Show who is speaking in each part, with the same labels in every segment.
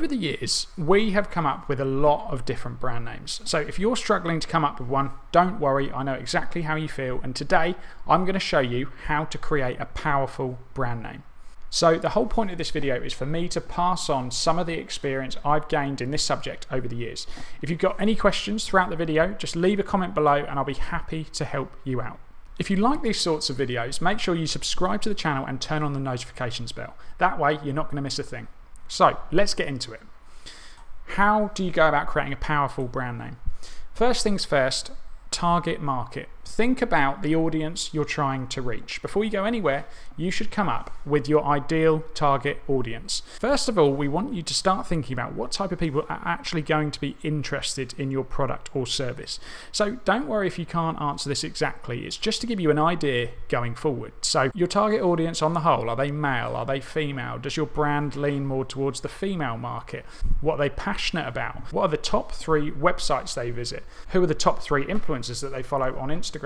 Speaker 1: Over the years, we have come up with a lot of different brand names. So if you're struggling to come up with one, don't worry, I know exactly how you feel. And today, I'm going to show you how to create a powerful brand name. So the whole point of this video is for me to pass on some of the experience I've gained in this subject over the years. If you've got any questions throughout the video, just leave a comment below and I'll be happy to help you out. If you like these sorts of videos, make sure you subscribe to the channel and turn on the notifications bell. That way, you're not going to miss a thing. So let's get into it. How do you go about creating a powerful brand name? First things first, target market. Think about the audience you're trying to reach. Before you go anywhere, you should come up with your ideal target audience. First of all, we want you to start thinking about what type of people are actually going to be interested in your product or service. So don't worry if you can't answer this exactly. It's just to give you an idea going forward. So your target audience on the whole, are they male? Are they female? Does your brand lean more towards the female market? What are they passionate about? What are the top 3 websites they visit? Who are the top 3 influencers that they follow on Instagram?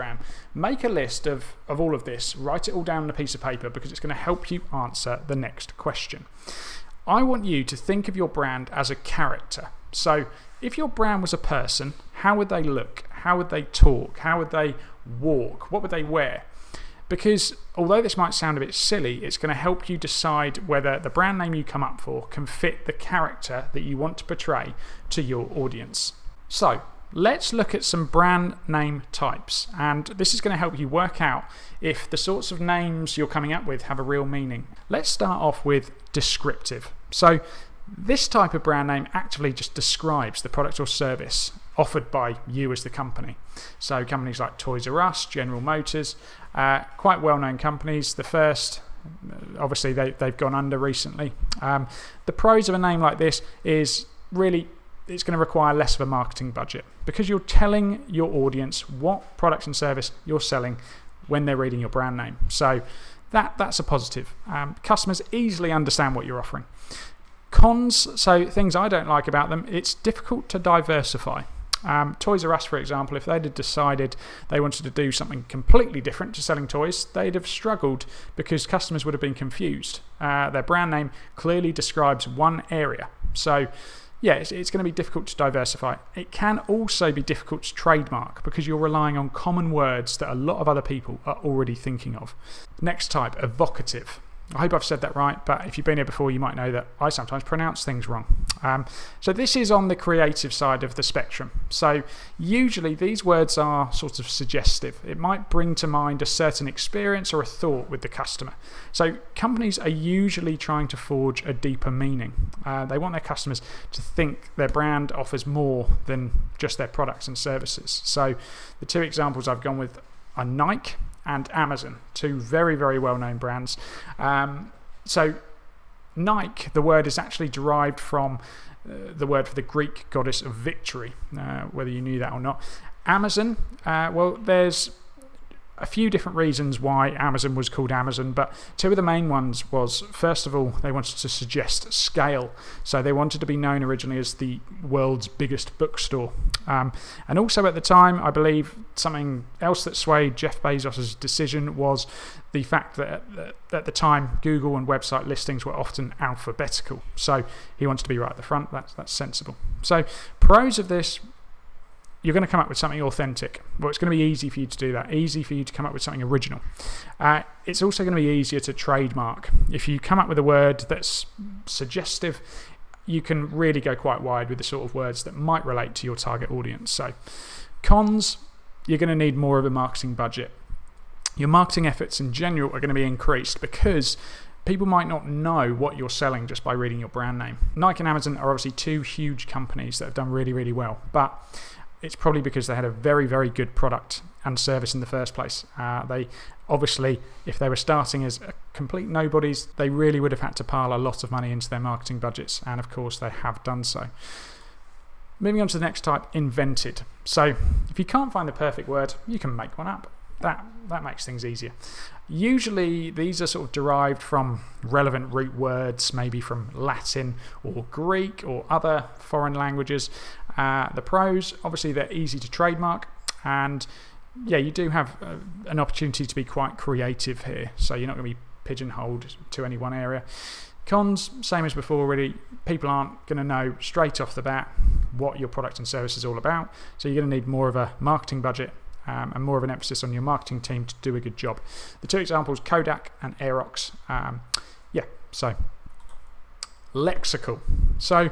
Speaker 1: Make a list of all of this, write it all down on a piece of paper because it's going to help you answer the next question. I want you to think of your brand as a character. So if your brand was a person, how would they look? How would they talk? How would they walk? What would they wear? Because although this might sound a bit silly, it's going to help you decide whether the brand name you come up for can fit the character that you want to portray to your audience. So let's look at some brand name types, and this is going to help you work out if the sorts of names you're coming up with have a real meaning. Let's start off with descriptive. So this type of brand name actively just describes the product or service offered by you as the company. So companies like Toys R Us, General Motors, quite well-known companies. The first, obviously they've gone under recently. The pros of a name like this is really it's going to require less of a marketing budget because you're telling your audience what products and service you're selling when they're reading your brand name. So that's a positive. Customers easily understand what you're offering. Cons, so things I don't like about them, it's difficult to diversify. Toys R Us, for example, if they'd have decided they wanted to do something completely different to selling toys, they'd have struggled because customers would have been confused. Their brand name clearly describes one area. So yeah, it's going to be difficult to diversify. It can also be difficult to trademark because you're relying on common words that a lot of other people are already thinking of. Next type, evocative. I hope I've said that right, but if you've been here before, you might know that I sometimes pronounce things wrong. So this is on the creative side of the spectrum. So usually these words are sort of suggestive. It might bring to mind a certain experience or a thought with the customer. So companies are usually trying to forge a deeper meaning. They want their customers to think their brand offers more than just their products and services. So the 2 examples I've gone with are Nike and Amazon, 2 very, very well-known brands. So Nike, the word is actually derived from the word for the Greek goddess of victory, whether you knew that or not. Amazon, well, there's a few different reasons why Amazon was called Amazon, but 2 of the main ones was, first of all, they wanted to suggest scale. So they wanted to be known originally as the world's biggest bookstore. And also at the time, I believe something else that swayed Jeff Bezos' decision was the fact that at the time, Google and website listings were often alphabetical. So he wanted to be right at the front. That's sensible. So pros of this, you're going to come up with something authentic. Well, it's going to be easy for you to do that, easy for you to come up with something original. It's also going to be easier to trademark. If you come up with a word that's suggestive, you can really go quite wide with the sort of words that might relate to your target audience. So cons, you're going to need more of a marketing budget. Your marketing efforts in general are going to be increased because people might not know what you're selling just by reading your brand name. Nike and Amazon are obviously 2 huge companies that have done really, really well, but it's probably because they had a very, very good product and service in the first place. They obviously, if they were starting as complete nobodies, they really would have had to pile a lot of money into their marketing budgets, and of course they have done so. Moving on to the next type, invented. So if you can't find the perfect word, you can make one up. That makes things easier. Usually these are sort of derived from relevant root words, maybe from Latin or Greek or other foreign languages. The pros, obviously they're easy to trademark, and yeah, you do have an opportunity to be quite creative here, so you're not going to be pigeonholed to any one area. Cons, same as before really, people aren't going to know straight off the bat what your product and service is all about, so you're going to need more of a marketing budget and more of an emphasis on your marketing team to do a good job. The two examples, Kodak and Aerox. So Lexical. So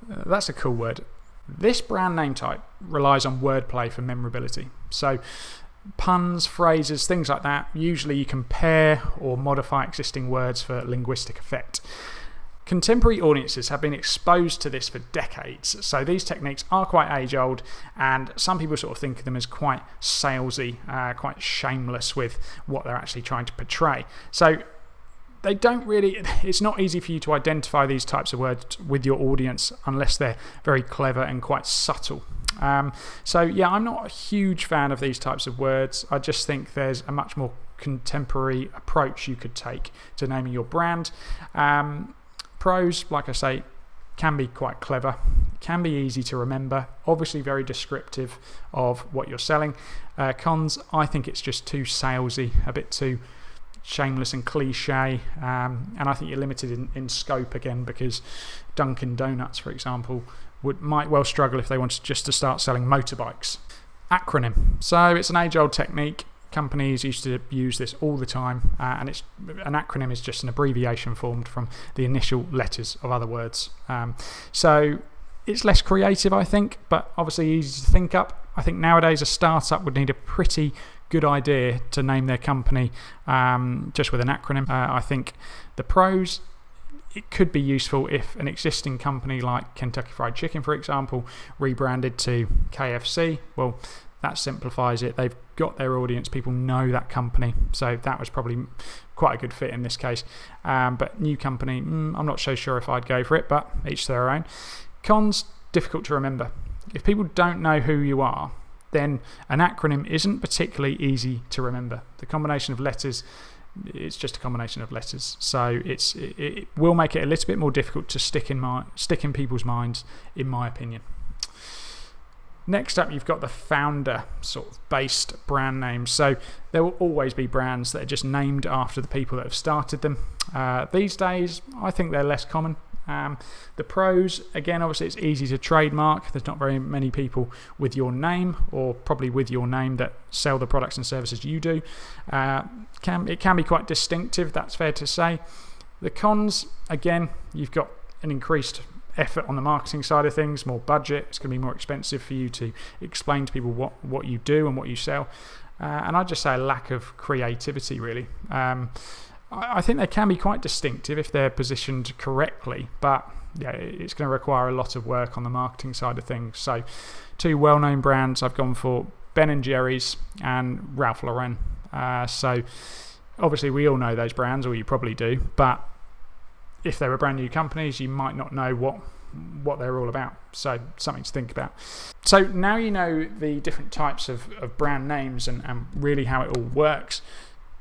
Speaker 1: that's a cool word. This brand name type relies on wordplay for memorability. So puns, phrases, things like that. Usually you can pair or modify existing words for linguistic effect. Contemporary audiences have been exposed to this for decades, so these techniques are quite age-old, and some people sort of think of them as quite salesy, quite shameless with what they're actually trying to portray. So they don't really, it's not easy for you to identify these types of words with your audience unless they're very clever and quite subtle. So yeah, I'm not a huge fan of these types of words. I just think there's a much more contemporary approach you could take to naming your brand. Pros, like I say, can be quite clever, can be easy to remember, obviously very descriptive of what you're selling. Cons, I think it's just too salesy, a bit too shameless and cliche, and I think you're limited in scope again, because Dunkin' Donuts, for example, might well struggle if they wanted just to start selling motorbikes. Acronym. So it's an age-old technique. Companies used to use this all the time, and an acronym is just an abbreviation formed from the initial letters of other words. So it's less creative, I think, but obviously easy to think up. I think nowadays a startup would need a pretty good idea to name their company just with an acronym. I think the pros, it could be useful if an existing company like Kentucky Fried Chicken, for example, rebranded to KFC. Well, that simplifies it. They've got their audience, people know that company, so that was probably quite a good fit in this case. But new company, I'm not so sure if I'd go for it, but each to their own. Cons, difficult to remember. If people don't know who you are, then an acronym isn't particularly easy to remember. The combination of letters, it's just a combination of letters, so it will make it a little bit more difficult to stick in people's minds, in my opinion. Next up, you've got the founder sort of based brand names. So there will always be brands that are just named after the people that have started them. These days, I think they're less common. The pros, again, obviously it's easy to trademark. There's not very many people with your name, or probably with your name, that sell the products and services you do. It can be quite distinctive, that's fair to say. The cons, again, you've got an increased effort on the marketing side of things, more budget. It's going to be more expensive for you to explain to people what you do and what you sell. And I'd just say a lack of creativity, really. I think they can be quite distinctive if they're positioned correctly, but yeah, it's going to require a lot of work on the marketing side of things. So two well-known brands I've gone for, Ben & Jerry's and Ralph Lauren. So obviously we all know those brands, or you probably do, but if they were brand new companies, you might not know what they're all about. So something to think about. So now you know the different types of brand names and really how it all works.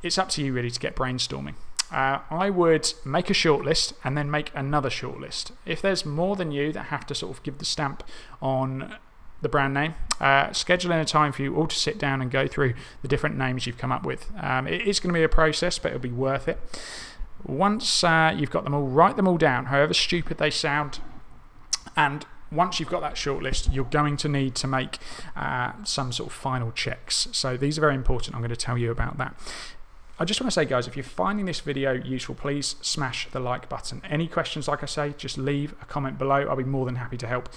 Speaker 1: It's up to you really to get brainstorming. I would make a shortlist and then make another shortlist. If there's more than you that have to sort of give the stamp on the brand name, schedule in a time for you all to sit down and go through the different names you've come up with. It is going to be a process, but it'll be worth it. Once you've got them all, write them all down, however stupid they sound, and once you've got that shortlist, you're going to need to make some sort of final checks. So these are very important. I'm going to tell you about that. I just want to say, guys, if you're finding this video useful, please smash the like button. Any questions, like I say, just leave a comment below. I'll be more than happy to help.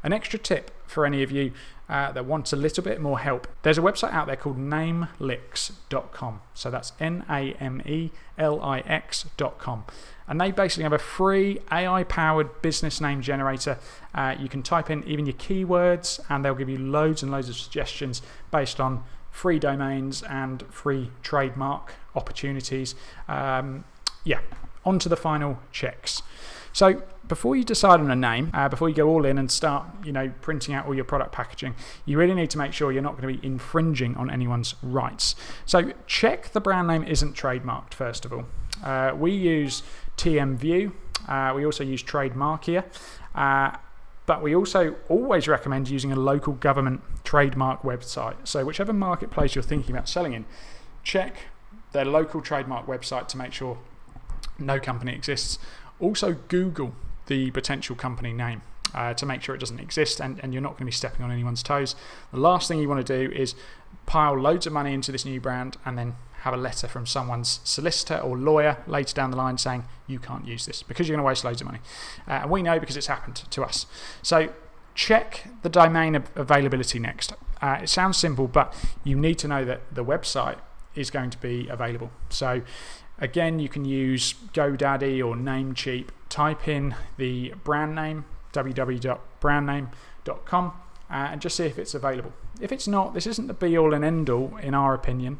Speaker 1: An extra tip for any of you that want a little bit more help, there's a website out there called namelix.com. So that's NAMELIX.com. And they basically have a free AI-powered business name generator. You can type in even your keywords, and they'll give you loads and loads of suggestions based on free domains and free trademark opportunities. On to the final checks. So before you decide on a name, before you go all in and start printing out all your product packaging, you really need to make sure you're not going to be infringing on anyone's rights. So check the brand name isn't trademarked, first of all. We use TMView. We also use Trademarkia. But we also always recommend using a local government trademark website. So whichever marketplace you're thinking about selling in, check their local trademark website to make sure no company exists Also Google the potential company name to make sure it doesn't exist and you're not going to be stepping on anyone's toes. The last thing you want to do is pile loads of money into this new brand and then have a letter from someone's solicitor or lawyer later down the line saying you can't use this because you're going to waste loads of money. And we know because it's happened to us. So check the domain availability next. It sounds simple, but you need to know that the website is going to be available. So again, you can use GoDaddy or Namecheap. Type in the brand name, www.brandname.com, and just see if it's available. If it's not, this isn't the be-all and end-all in our opinion.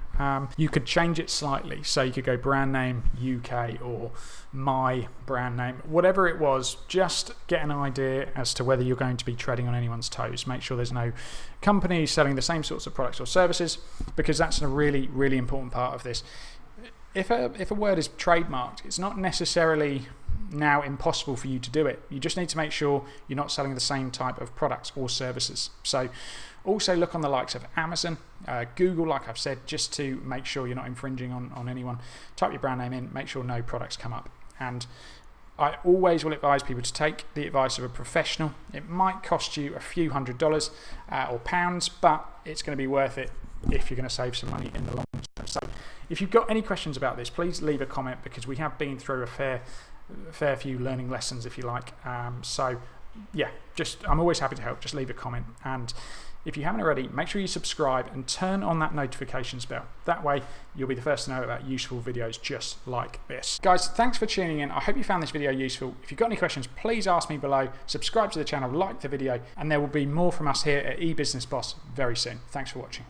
Speaker 1: You could change it slightly. So you could go brand name UK or my brand name, whatever it was. Just get an idea as to whether you're going to be treading on anyone's toes. Make sure there's no companies selling the same sorts of products or services, because that's a really, really important part of this. If a word is trademarked, it's not necessarily now impossible for you to do it. You just need to make sure you're not selling the same type of products or services. So also look on the likes of Amazon, Google, like I've said, just to make sure you're not infringing on anyone. Type your brand name in, make sure no products come up. And I always will advise people to take the advice of a professional. It might cost you a few $100s or pounds, but it's going to be worth it if you're going to save some money in the long term. So if you've got any questions about this, please leave a comment, because we have been through a fair few learning lessons, if you like. So yeah, I'm always happy to help. Just leave a comment, and if you haven't already, make sure you subscribe and turn on that notifications bell. That way you'll be the first to know about useful videos just like this. Guys, thanks for tuning in. I hope you found this video useful. If you've got any questions, please ask me below. Subscribe to the channel, like the video, and there will be more from us here at eBusiness Boss very soon. Thanks for watching.